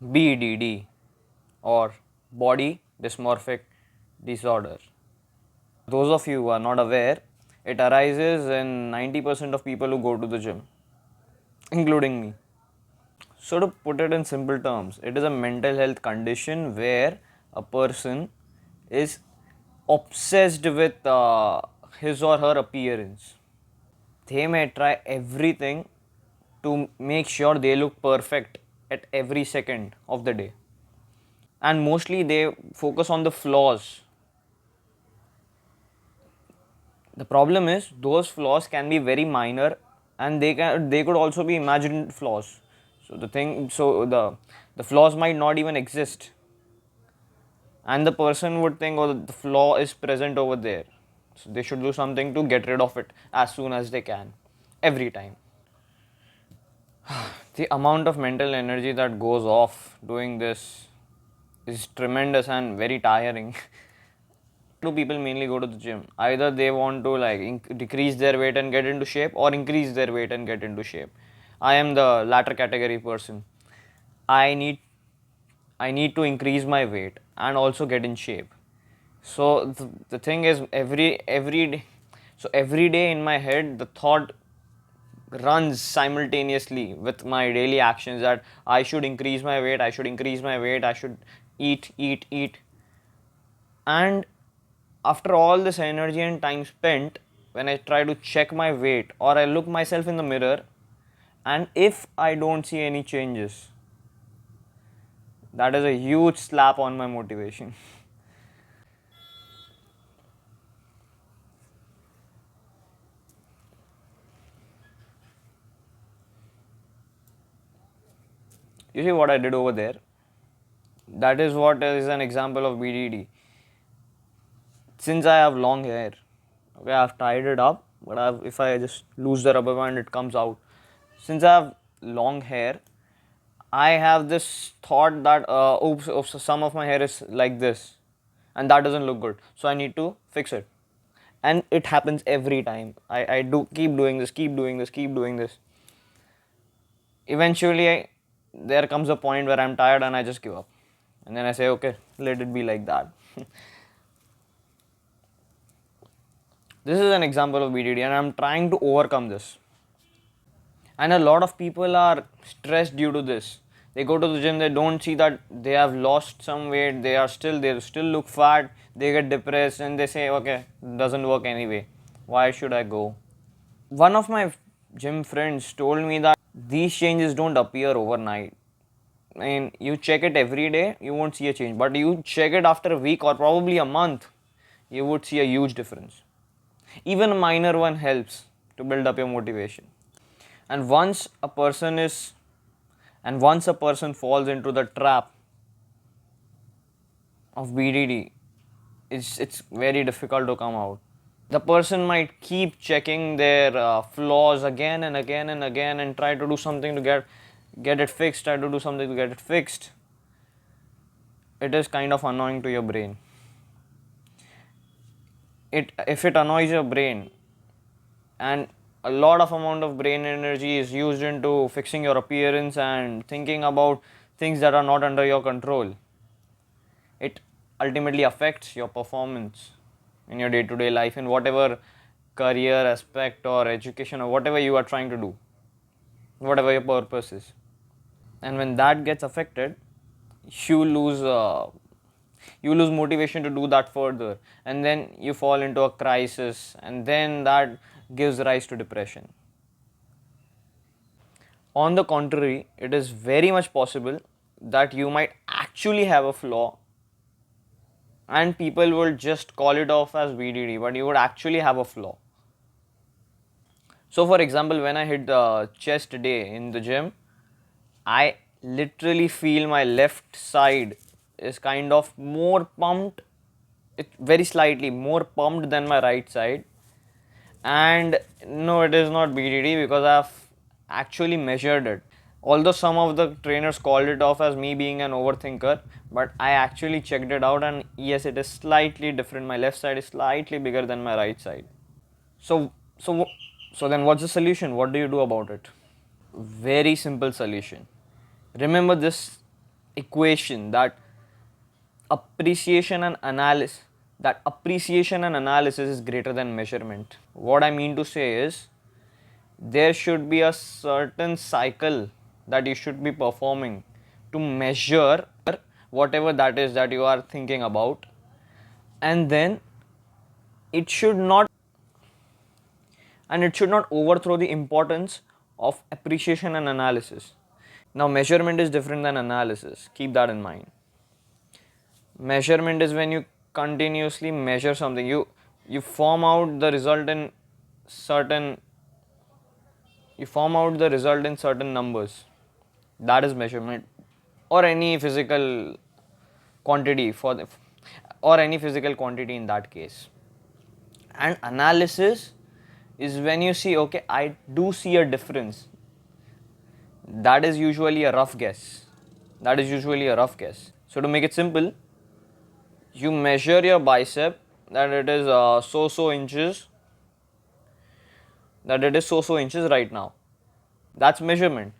BDD or body dysmorphic disorder. Those of you who are not aware, it arises in 90% of people who go to the gym, including me. So, to put it in simple terms, it is a mental health condition where a person is obsessed with his or her appearance. They may try everything to make sure they look perfect at every second of the day, and mostly they focus on the flaws. The problem is those flaws can be very minor, and they could also be imagined flaws. So the flaws might not even exist, and the person would think, oh, the flaw is present over there, so they should do something to get rid of it as soon as they can, every time. The amount of mental energy that goes off doing this is tremendous and very tiring. Do people mainly go to the gym? Either they want to decrease their weight and get into shape, or increase their weight and get into shape. I am the latter category person. I need i need to increase my weight and also get in shape. So the thing is, every day, so every day in my head the thought runs simultaneously with my daily actions that I should increase my weight, I should increase my weight, I should eat. And after all this energy and time spent, when I try to check my weight or I look myself in the mirror, and if I don't see any changes, that is a huge slap on my motivation. You see what I did over there? That is what is an example of BDD. Since I have long hair, okay, I've tied it up, but if I just lose the rubber band, it comes out. Since I have long hair, I have this thought that oops, some of my hair is like this, and that doesn't look good. So I need to fix it, and it happens every time. I do keep doing this, keep doing this, keep doing this. Eventually, there comes a point where I'm tired and I just give up, and then I say, okay, let it be like that. This is an example of BDD, and I'm trying to overcome this. And a lot of people are stressed due to this. They go to the gym, they don't see that they have lost some weight, they still look fat, they get depressed, and they say, okay, doesn't work anyway, why should I go? One of my gym friends told me that these changes don't appear overnight. I mean, you check it every day, you won't see a change, but you check it after a week or probably a month, you would see a huge difference. Even a minor one helps to build up your motivation. And once a person falls into the trap of BDD, it's very difficult to come out. The person might keep checking their flaws again and again and again, and try to do something to get it fixed, try to do something to get it fixed. It is kind of annoying to your brain. If it annoys your brain, and a lot of amount of brain energy is used into fixing your appearance and thinking about things that are not under your control, it ultimately affects your performance in your day-to-day life, in whatever career aspect or education or whatever you are trying to do, whatever your purpose is. And when that gets affected, you lose motivation to do that further, and then you fall into a crisis, and then that gives rise to depression. On the contrary, it is very much possible that you might actually have a flaw, and people will just call it off as BDD, but you would actually have a flaw. So, for example, when I hit the chest day in the gym, I literally feel my left side is kind of more pumped, it very slightly more pumped than my right side. And no, it is not BDD because I've actually measured it. Although some of the trainers called it off as me being an overthinker, but I actually checked it out, and yes, it is slightly different. My left side is slightly bigger than my right side. So, so, so then what's the solution? What do you do about it? Very simple solution. Remember this equation, that appreciation and analysis is greater than measurement. What I mean to say is, there should be a certain cycle that you should be performing to measure whatever that is that you are thinking about, and then it should not overthrow the importance of appreciation and analysis. Now measurement is different than analysis, keep that in mind. Measurement is when you continuously measure something, you form out the result in certain numbers. That is measurement, or any physical quantity or any physical quantity in that case. And analysis is when you see, okay, I do see a difference. That is usually a rough guess. So to make it simple, you measure your bicep that it is so inches right now. That's measurement.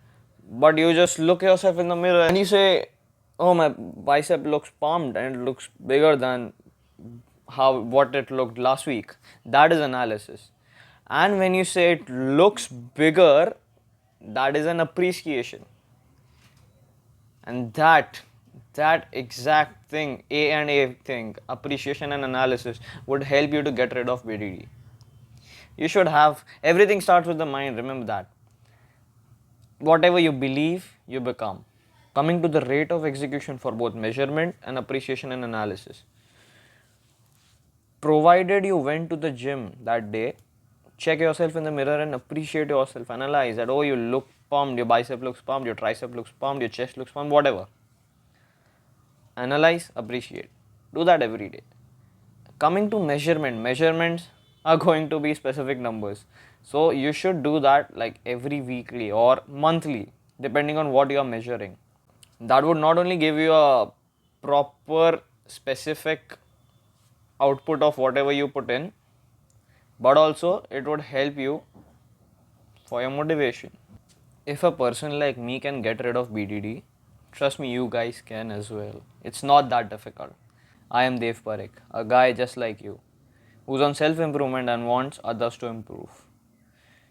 But you just look yourself in the mirror and you say, oh, my bicep looks pumped and it looks bigger than what it looked last week. That is analysis. And when you say it looks bigger, that is an appreciation. And that exact thing, A and A thing, appreciation and analysis, would help you to get rid of BDD. You should have, everything starts with the mind, remember that. Whatever you believe, you become. Coming to the rate of execution for both measurement and appreciation and analysis. Provided you went to the gym that day, check yourself in the mirror and appreciate yourself. Analyze that, oh, you look pumped, your bicep looks pumped, your tricep looks pumped, your chest looks pumped, whatever. Analyze, appreciate. Do that every day. Coming to measurements are going to be specific numbers. So you should do that like every weekly or monthly, depending on what you are measuring. That would not only give you a proper specific output of whatever you put in, but also it would help you for your motivation. If a person like me can get rid of BDD, trust me, you guys can as well. It's not that difficult. I am Dev Parekh, a guy just like you, who's on self-improvement and wants others to improve.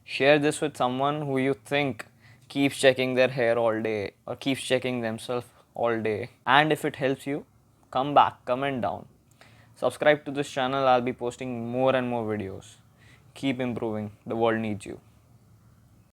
Share this with someone who you think keeps checking their hair all day or keeps checking themselves all day. And if it helps you, come back, comment down. Subscribe to this channel, I'll be posting more and more videos. Keep improving, the world needs you.